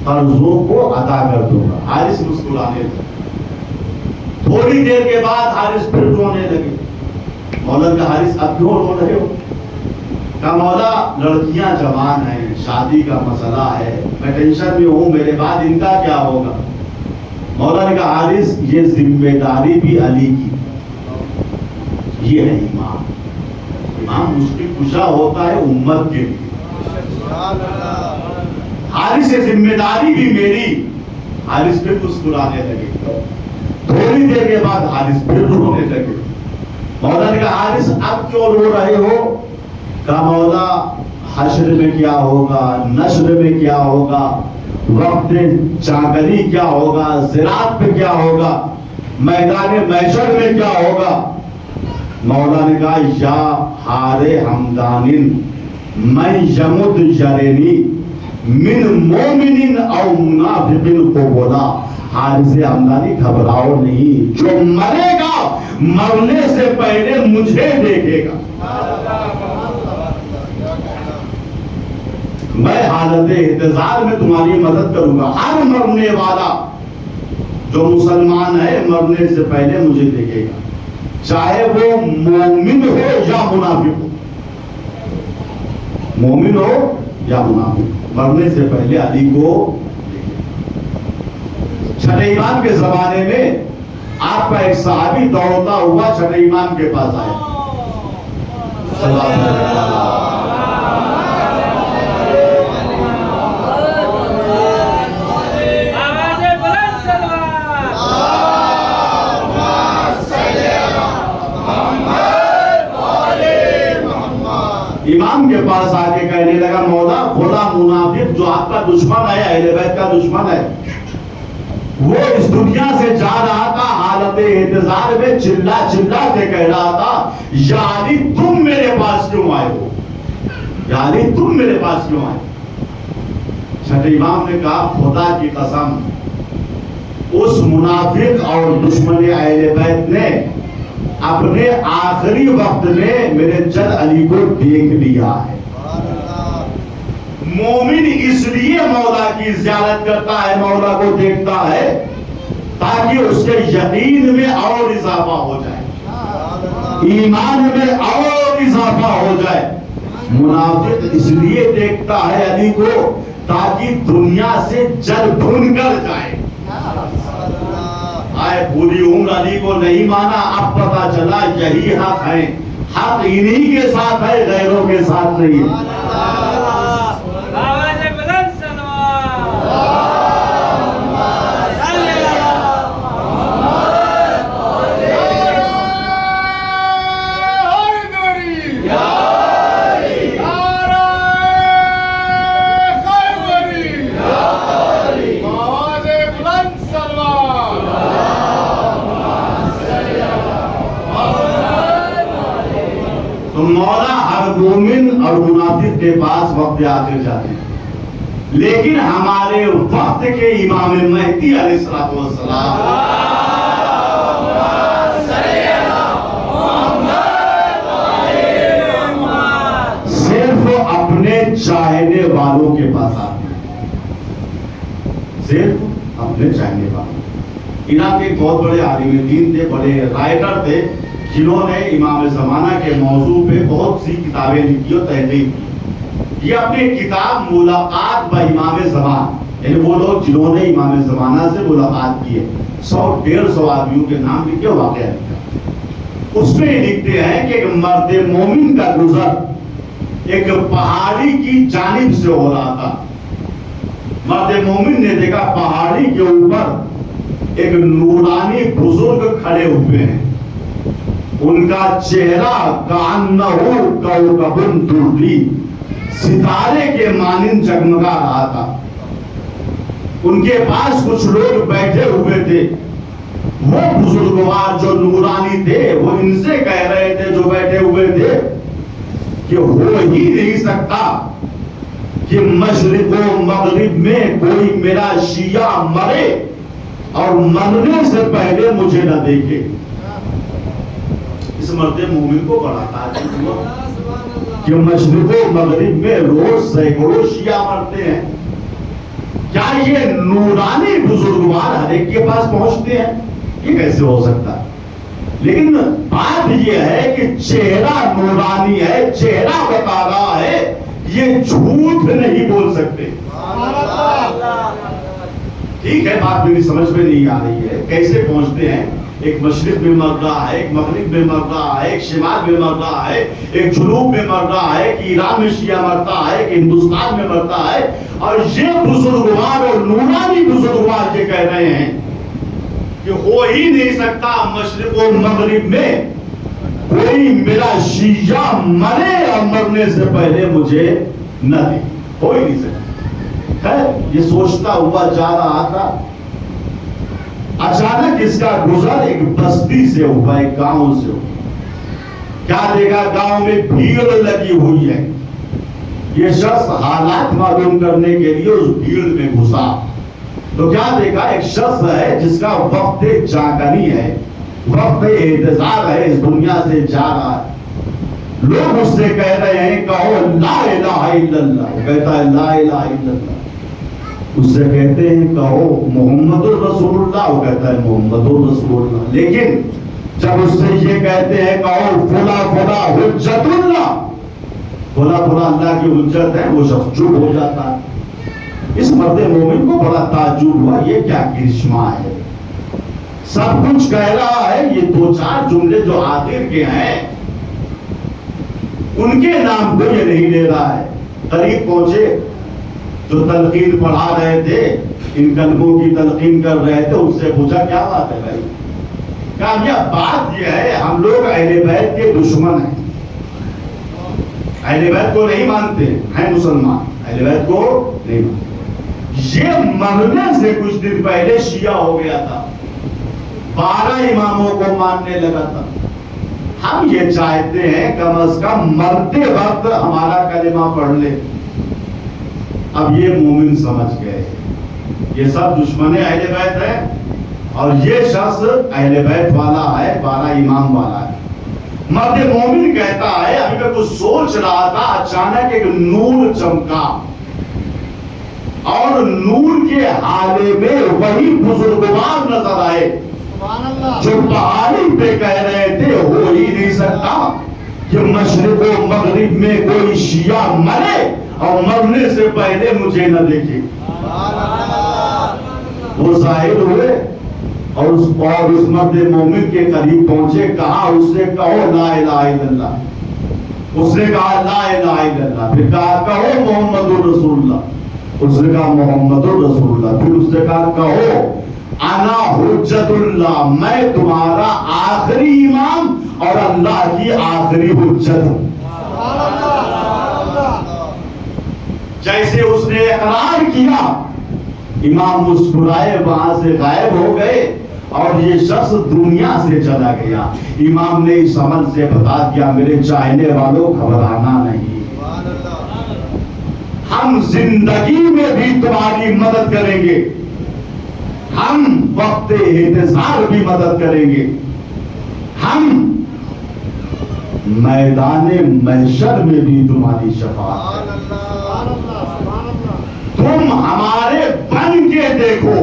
قرضوں کو ادا کر دوں گا. حارث مسکرانے لگے. تھوڑی دیر کے بعد حارث پھر رونے لگے. مولا کا حارث اب کیوں رو رہے ہو؟ کہا مولا لڑکیاں جوان ہیں, شادی کا مسئلہ ہے, میں ٹینشن میں ہوں, میرے بعد ان کا کیا ہوگا؟ مولا نے کہا حارث یہ ذمہ داری بھی علی کی. یہ ہے امام. امام مشکل کشا ہوتا ہے امت کے لیے. حارث یہ ذمہ داری بھی میری. حارث پھر مسکرانے لگے. تھوڑی دیر کے بعد حارث پھر رونے لگے. مولا نے کہا حارث اب کیوں رو رہے ہو؟ کہا مولا حشر میں کیا ہوگا, نشر میں کیا ہوگا, وقت چاکری کیا ہوگا, زراعت پہ کیا ہوگا, میدان محشر میں کیا ہوگا. مولا نے کہا یا حار حمدان من یمت یرینی من مومن او منافق قبلا. حارث حمدانی گھبراؤ نہیں, جو مرے گا مرنے سے پہلے مجھے دیکھے گا. میں حالت انتظار میں تمہاری مدد کروں گا. ہر مرنے والا جو مسلمان ہے مرنے سے پہلے مجھے دیکھے گا, چاہے وہ مومن ہو یا منافق ہو. مومن ہو یا منافق, مرنے سے پہلے علی کو. چھٹے امام کے زمانے میں آپ کا ایک صحابی دوڑتا ہوا چھٹے امام کے پاس آیا. امام کے پاس آ کے کہنے لگا مولا خدا منافق جو آپ کا دشمن ہے, اہل بیت کا دشمن ہے, وہ اس دنیا سے جا رہا تھا, حالت انتظار میں چلا چلا کے کہہ رہا تھا یا علی تم میرے پاس کیوں آئے ہو, یا علی تم میرے پاس کیوں آئے. چھٹے امام نے کہا خدا کی قسم اس منافق اور دشمن اہل بیت نے اپنے آخری وقت میں میرے جد علی کو دیکھ لیا ہے. مومن اس لیے مولا کی زیارت کرتا ہے, مولا کو دیکھتا ہے تاکہ اس کے یقین میں اور اضافہ ہو جائے, ایمان میں اور اضافہ ہو جائے. منافق اس لیے دیکھتا ہے علی کو تاکہ دنیا سے جل بھن کر جائے. آئے پوری عمر علی کو نہیں مانا, اب پتا چلا یہی حق ہے, حق انہی کے ساتھ ہے, غیروں کے ساتھ نہیں. مولا ہر مومن اور منافق کے پاس وقت آخر جاتے ہیں, لیکن ہمارے وقت کے امام مہدی علیہ السلام صرف اپنے چاہنے والوں کے پاس آتے ہیں, صرف اپنے چاہنے والوں. عراق کے بہت بڑے عالم دین تھے, بڑے رائٹر تھے, جنہوں نے امام زمانہ کے موضوع پہ بہت سی کتابیں لکھی اور تحقیق کی. یہ اپنی کتاب ملاقات با امام زمان, یعنی وہ لوگ جنہوں نے امام زمانہ سے ملاقات کی ہے, 100-150 آدمیوں کے نام لکھے, واقعہ لکھا. اس میں لکھتے ہیں کہ ایک مرد مومن کا گزر ایک پہاڑی کی جانب سے ہو رہا تھا. مرد مومن نے دیکھا پہاڑی کے اوپر ایک نورانی بزرگ کھڑے ہوئے ہیں. ان کا چہرہ کانہو کوکب دری, ستارے کے مانند جگمگا رہا تھا. ان کے پاس کچھ لوگ بیٹھے ہوئے تھے. وہ بزرگوار جو نورانی تھے وہ ان سے کہہ رہے تھے جو بیٹھے ہوئے تھے کہ ہو ہی نہیں سکتا کہ مشرق و مغرب میں کوئی میرا شیعہ مرے اور مرنے سے پہلے مجھے نہ دیکھے. اس مرد مومن کو بڑا تعجب ہوا کہ مشرق و مغرب میں روز سینکڑوں شیعہ مرتے ہیں, کیا یہ نورانی بزرگوار ہر ایک کے پاس پہنچتے ہیں؟ یہ کیسے ہو سکتا ہے؟ لیکن بات یہ ہے کہ چہرہ نورانی ہے، چہرہ بتا رہا ہے، یہ جھوٹ نہیں بول سکتے. ٹھیک ہے، بات میری سمجھ میں نہیں آ رہی ہے. کیسے پہنچتے ہیں؟ ایک مشرق میں مر رہا ہے، ایک مغرب میں مر رہا ہے، ایک شمال میں مر رہا ہے، ایک جنوب میں مر رہا ہے، ایک ایران میں شیعہ مرتا ہے، ایک ہندوستان میں مرتا ہے، اور یہ بزرگوار اور نورانی بزرگوار یہ کہہ رہے ہیں کہ ہو ہی نہیں سکتا مشرق و مغرب میں کوئی میرا شیعہ مرے اور مرنے سے پہلے مجھے نہ دے. ہو ہی نہیں سکتا. یہ سوچتا ہوا جا رہا تھا، اچانک اس کا گزر ایک بستی سے ہوا، ایک گاؤں سے ہوا. کیا دیکھا؟ گاؤں میں بھیڑ لگی ہوئی ہے. یہ شخص حالات معلوم کرنے کے لیے اس بھیڑ میں گھسا تو کیا دیکھا؟ ایک شخص ہے جس کا وقت جاگنی ہے، وقت اعتذار ہے، اس دنیا سے جا رہا ہے. لوگ اس سے کہہ رہے ہیں کہو لا الہ الا اللہ. وہ کہتا ہے لا الہ الا اللہ. اس سے کہتے ہیں کہو محمد الرسول اللہ. وہ کہتا ہے محمد الرسول اللہ. لیکن جب اس سے یہ کہتے ہیں کہو فلا فلا حجت اللہ، فلا فلا اللہ کی حجت ہے، وہ شخص چپ ہو جاتا ہے. اس مرد مومن کو بڑا تعجب ہوا، یہ کیا کرشمہ ہے؟ سب کچھ کہہ رہا ہے، یہ دو چار جملے جو آخر کے ہیں ان کے نام کو یہ نہیں لے رہا ہے. قریب پہنچے، جو تلقین پڑھا رہے تھے، ان کلموں کی تلقین کر رہے تھے، اس سے پوچھا کیا بات ہے بھائی؟ کامیاب بات یہ ہے ہم لوگ اہل بیت کے دشمن ہیں، اہل بیت کو نہیں مانتے ہیں مسلمان، اہل بیت کو نہیں مانتے. یہ مرنے سے کچھ دن پہلے شیعہ ہو گیا تھا، 12 اماموں کو ماننے لگا تھا. ہم یہ چاہتے ہیں کم از کم مرتے وقت ہمارا کلمہ پڑھ لے. اب یہ مومن سمجھ گئے یہ سب دشمن اہل بیت ہے اور یہ شخص اہل بیت والا ہے، 12 امام والا ہے. مرد مومن کہتا ہے ابھی میں کچھ سوچ رہا تھا، اچانک ایک نور چمکا اور نور کے حالے میں وہی بزرگوار نظر آئے جو پہاڑی پہ کہہ رہے تھے ہو ہی نہیں سکتا کہ مشرق و مغرب میں کوئی شیعہ مرے اور مرنے سے پہلے مجھے نہ دیکھے. وہ ظاہر ہوئے اور اس مرد مومن کے قریب پہنچے. کہا اس سے کہو لا الہ الا اللہ. اس نے کہا لا الہ الا اللہ. پھر کہا کہو محمد الرسول اللہ. اس نے کہا محمد الرسول اللہ. پھر اس نے کہا کہو انا حجت اللہ، میں تمہارا آخری امام اور اللہ کی آخری حجت ہوں. جیسے اس نے اقرار کیا، امام مسکرائے، وہاں سے غائب ہو گئے اور یہ شخص دنیا سے چلا گیا. امام نے اس عمل سے بتا دیا میرے چاہنے والوں گھبرانا نہیں، ہم زندگی میں بھی تمہاری مدد کریں گے، ہم وقت انتظار بھی مدد کریں گے، ہم میدان محشر میں بھی تمہاری شفاعت کریں گے. تم ہمارے بن کے دیکھو.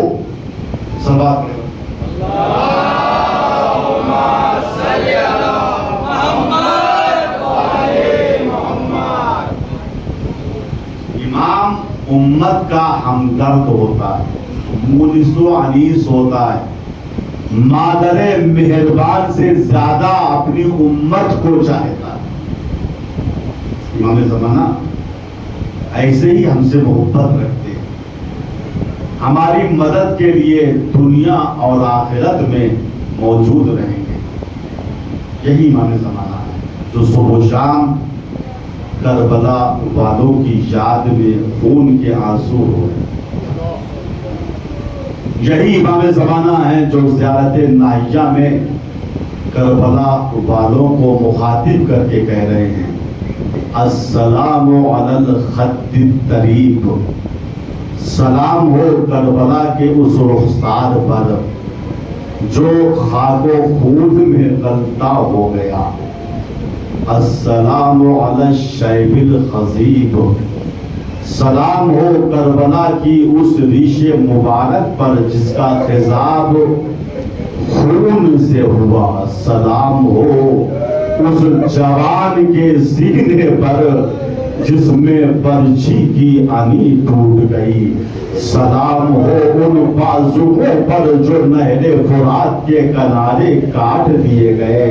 صلوات کرو. اللہم صلی علی محمد وعلی محمد. امام امت کا ہمدرد ہوتا ہے، مونس و انیس ہوتا ہے، مادر مہربان سے زیادہ اپنی امت کو چاہتا ہے. امام زمانہ ایسے ہی ہم سے محبت رکھتے ہیں، ہماری مدد کے لیے دنیا اور آخرت میں موجود رہیں گے. یہی امام زمانہ ہے جو صبح و شام کربلا والوں کی یاد میں خون کے آنسو ہو رہے ہیں. یہی امام زمانہ ہے جو زیارت ناہیہ میں کربلا والوں کو مخاطب کر کے کہہ رہے ہیں السلام علی الخط الطریب. سلام ہو کربلا کے اس رخسار پر جو خاک و خون میں غلطہ ہو گیا. السلام علی الشیب الخضیب. سلام ہو کربلا کی اس ریش مبارک پر جس کا خضاب خون سے ہوا، سلام ہو اس جوان کے سینے پر جس میں برچھی کی انی ٹوٹ گئی، سلام ہو ان بازوؤں پر جو نہر فرات کے کنارے کاٹ دیے گئے،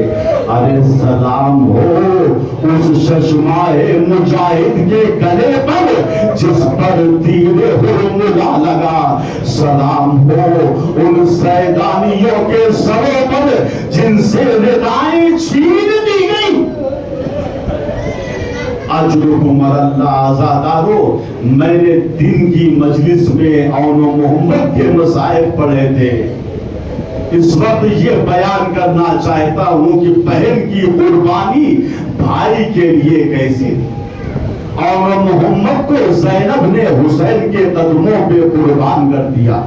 ارے سلام ہو اس ششمائے مجاہد کے گلے پر جس پر تیر ہرملا لگا، سلام ہو ان سیدانیوں کے سروں پر جن سے ردائیں چھین دی گئی۔ اجرکم اللہ آزادارو، میں نے دن کی مجلس میں اون و محمد کے مصائب پڑھے تھے، اس وقت یہ بیان کرنا چاہتا ہوں کہ بہن کی قربانی بھائی کے لیے کیسی تھی۔ اون محمد کو زینب نے حسین کے قدموں پہ قربان کر دیا،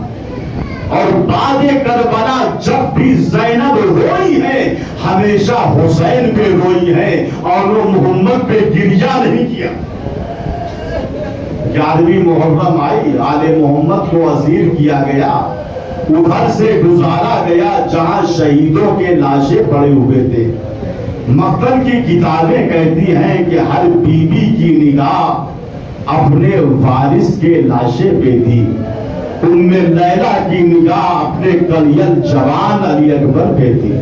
اور بعد کربلا جب بھی زینب روئی ہے ہمیشہ حسین پہ روئی ہے، اور وہ محمد پہ گریہ نہیں کیا۔ 11ویں محرم آئی، آل محمد کو اسیر کیا گیا، ادھر سے گزارا گیا جہاں شہیدوں کے لاشیں پڑے ہوئے تھے۔ مقتل کی کتابیں کہتی ہیں کہ ہر بیوی کی نگاہ اپنے وارث کے لاشیں پہ تھی۔ ام لیلہ کی نگاہ اپنے کلیل جوان علی اکبر پہ تھی،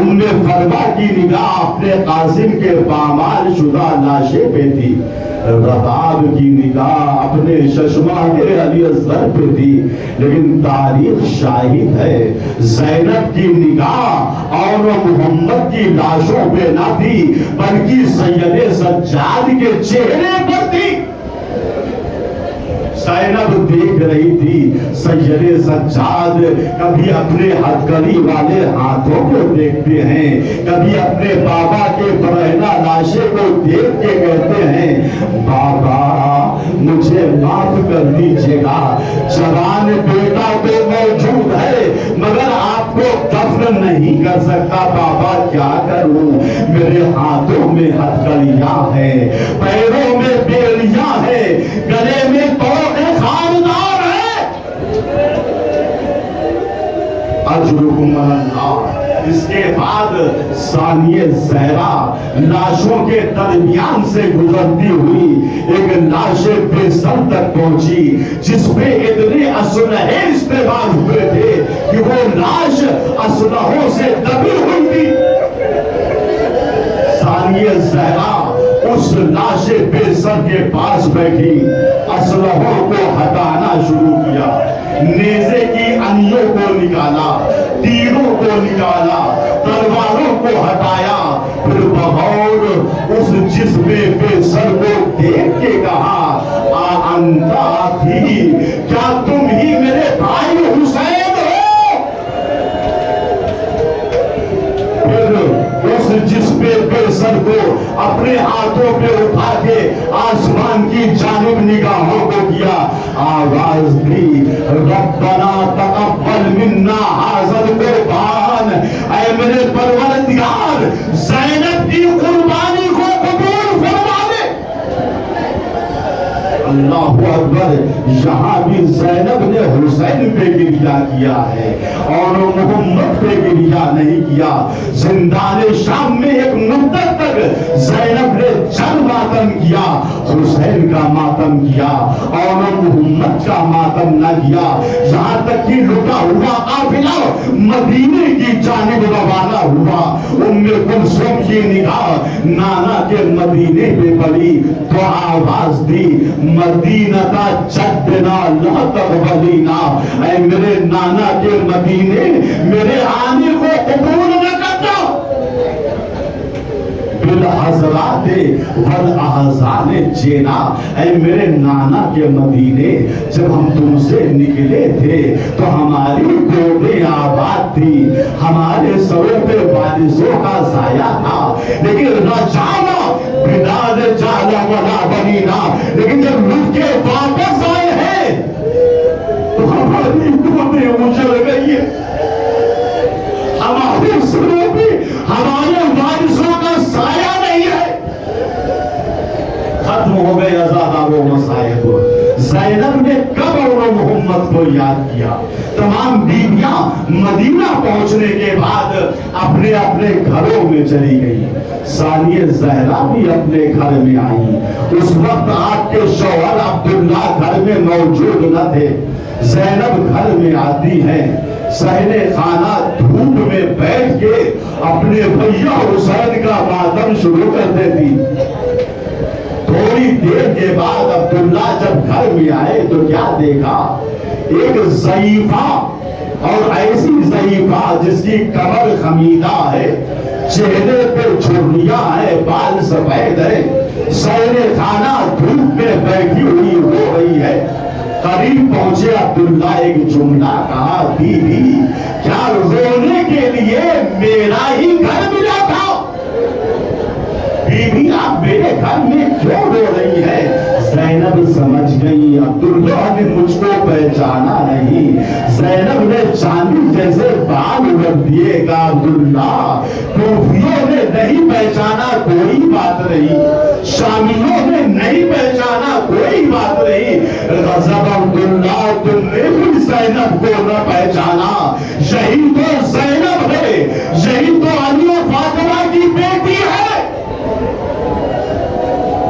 ام فروا کی نگاہ اپنے قاسم کے پامال شدہ لاشیں پہ تھی، رباب کی نگاہ اپنے ششماہ علی اصغر پہ تھی، لیکن تاریخ شاہد ہے زینب کی نگاہ اور محمد کی لاشوں پہ نہ تھی بلکہ سید سجاد کے چہرے پر تھی۔ زینب دیکھ رہی تھی سید سجاد کبھی اپنے ہتھکڑی والے ہاتھوں کو دیکھتے ہیں، کبھی اپنے بابا کے برہنہ لاشے کو دیکھ کے کہتے ہیں بابا مجھے معاف کر دیجیے گا، جوان بیٹا تو موجود ہے مگر آپ کو دفن نہیں کر سکتا، بابا کیا کروں، میرے ہاتھوں میں ہتھکڑیاں ہیں، پیروں میں بیڑیاں ہیں، گلے میں خاندار ہے۔ اجرکم اللہ۔ اس کے بعد ثانیہ زہرا لاشوں کے درمیان سے گزرتی ہوئی ایک لاش بے سر تک پہنچی جس پہ اتنے اسلحے استعمال ہوئے تھے کہ وہ لاش اسلحوں سے دبی ہوئی تھی۔ ثانیہ زہرا اس لاش بے سر کے پاس بیٹھی، اسلحوں کو ہٹانا شروع کیا، نیزے کی انیوں کو نکالا، تیروں کو نکالا، تلواروں کو ہٹایا، پھر بغور اس جسم بے سر کو دیکھ کے کہا انتا تھی، کیا تم ہی میرے بھائی حسین ہو؟ پھر اس جسم بے سر کو اپنے ہاتھوں پہ اٹھا کے آسمان کی جانب نگاہوں کو کیا، آواز دی ربنا تقبل منا ھذا القربان، اے میرے پروردگار زینب کی قربانی کو قبول فرما دے۔ اللہ اکبر۔ یہاں بھی زینب نے حسین پہ گریہ کیا ہے اور محمد پہ گریہ نہیں کیا۔ زندان شام میں ایک مدت تک زینب نے چند ماتم کیا، حسین کا ماتم کیا اور محمد کا ماتم نہ کیا، یہاں تک کہ لٹا ہوا قافلہ مدینے کی جانب روانہ ہوا۔ ام کلثوم کی نگاہ نانا کے مدینے پہ پڑی تو آواز دی مدینہ کا جدنا لا تقبلینا، اے میرے نانا کے مدینے میرے آنے کو قبول نہ کرتا۔ بالحضرات والاحزان جینا، اے میرے نانا کے مدینے جب ہم تم سے نکلے تھے تو ہماری گودیں آباد تھی، ہمارے سروں پہ بارشوں کا سایہ تھا، لیکن رجعنا بلاد جالا ولا بنینا، لیکن جب لٹ کے واپس آئے ہیں تو ہماری گودیں اجڑ گئی ہیں، ہمارے سروں پہ ہمارے وارثوں کا سایہ نہیں ہے۔ ختم ہو گئے عزادار و مصائب، یاد کیا. تمام بیویاں مدینہ پہنچنے کے بعد اپنے اپنے گھروں میں چلی گئی. ثانیہ زہرا بھی اپنے گھر میں آئی. اس وقت آپ کے شوہر عبداللہ گھر میں موجود نہ تھے. زینب گھر میں آتی ہیں, صحن خانہ دھوپ میں بیٹھ کے اپنے بھیا حسین کا ماتم شروع کر دیتی. تھوڑی دیر کے بعد عبداللہ جب گھر میں آئے تو کیا دیکھا, ایک ضعیفہ, اور ایسی ضعیفہ جس کی کمر خمیدہ ہے, چہرے پہ جھریاں ہیں, بال سفید ہے, صحن خانہ دھوپ میں بیٹھی ہوئی رو رہی ہے. قریب پہنچے عبداللہ, ایک جملہ کہا, بی بی کیا رونے کے لیے میرا ہی گھر ملا تھا؟ بی بی آپ میرے گھر میں کیوں رو رہی ہے؟ زینب سمجھ گئی عبداللہ نے مجھ کو پہچانا نہیں. زینب نے چاندی جیسے بال اڑ دیے گا, عبداللہ کوفیوں نے نہیں پہچانا کوئی بات نہیں, شامیوں نے نہیں پہچانا کوئی بات نہیں. غضب عبداللہ, تم نے بھی زینب کو نہ پہچانا, یہی تو زینب ہے, یہی تو علی و فاطمہ کی بیٹی ہے.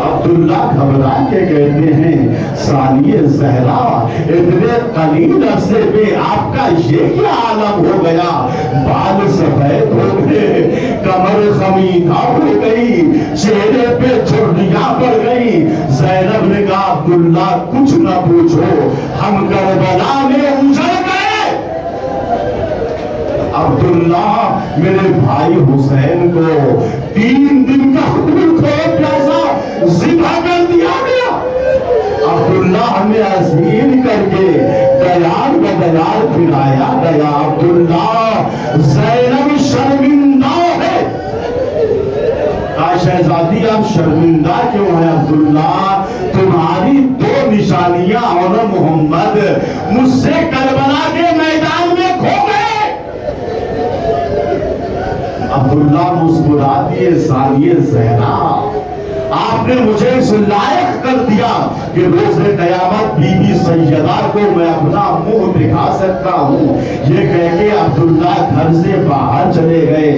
عبداللہ گھبرا کے کہتے ہیں, ثانیہ زہرا اتنے قلیل عرصے میں آپ کا یہ کیا عالم ہو گیا؟ بال سفید ہو گئے, کمر خمیدہ ہو گئی, چہرے پہ جھریاں پڑ گئی. زینب نے کہا, عبداللہ کچھ نہ پوچھو, ہم کربلا میں اجڑ گئے. عبداللہ میرے بھائی حسین کو 3 دن کا پیاسا ذبح کر دیا گیا. عبداللہ ہمیں اسیر کر کے دیار بدیار پھرایا گیا. عبداللہ زینب شرمندہ ہے. شہزادی آپ شرمندہ کیوں ہیں؟ عبداللہ تمہاری 2 نشانیاں اور محمد مجھ سے کربلا کے میدان میں کھو گئے. عبداللہ مسکرا دیے, ثانیہ زہرا آپ نے مجھے اس لائق کر دیا کہ روز قیامت بی بی سیدہ کو میں اپنا منہ دکھا سکتا ہوں. یہ کہہ کے عبداللہ گھر سے باہر چلے گئے.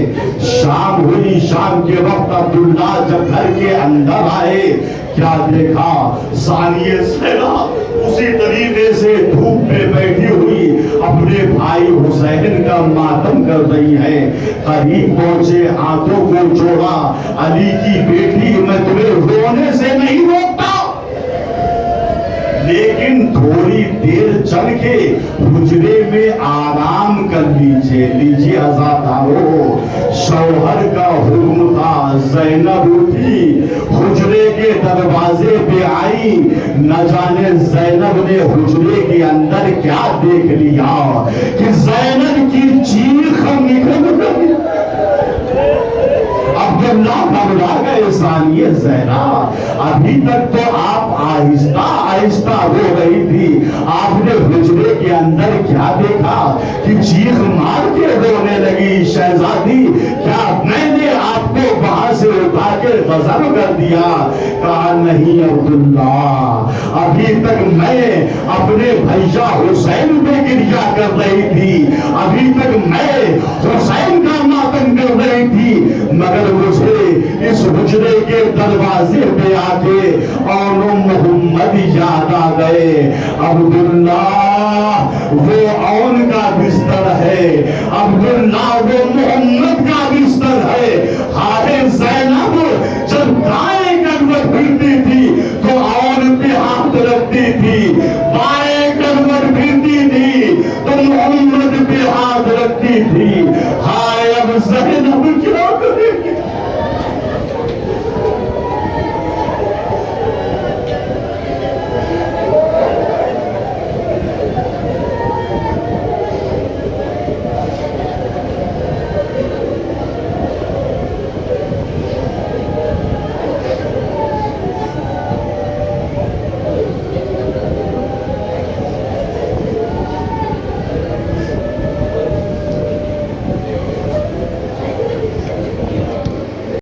شام ہوئی, شام کے وقت عبداللہ جب گھر کے اندر آئے, کیا دیکھا, ثانیہ زہرا اسی طریقے سے دھوپ میں بیٹھی ہوئی اپنے بھائی حسین کا ماتم کر رہی ہے. قریب پہنچے, ہاتھوں کو جوڑا, علی کی بیٹی میں تمہیں رونے سے نہیں روکتا, لیکن تھوڑی دیر چل کے حجرے میں آرام کر لیجیے عزادارو. شوہر کا حکم تھا. زینب اٹھی, حجرے کے دروازے پہ آئی. نہ جانے زینب نے حجرے کے اندر کیا دیکھ لیا کہ زینب کی چیخ نکل گئی. عبداللہ گھبرا گئے. ثانیہ زہرا ابھی تک تو آپ آہستہ آہستہ رو رہی تھی, آپ نے حجرے کے اندر کیا دیکھا کہ چیخ مار کے رونے لگی؟ شہزادی کیا میں نے آپ کو وہاں سے اٹھا کے غضب کر دیا؟ کہا نہیں عبداللہ, ابھی تک میں اپنے بھیا حسین پہ گریہ کر رہی تھی, ابھی تک میں حسین کا ماتم کر رہی تھی, مگر مجھے اس حجرے کے دروازے پہ آ کے اور محمد یاد آ گئے. عبداللہ وہ اون کا بستر ہے, عبداللہ وہ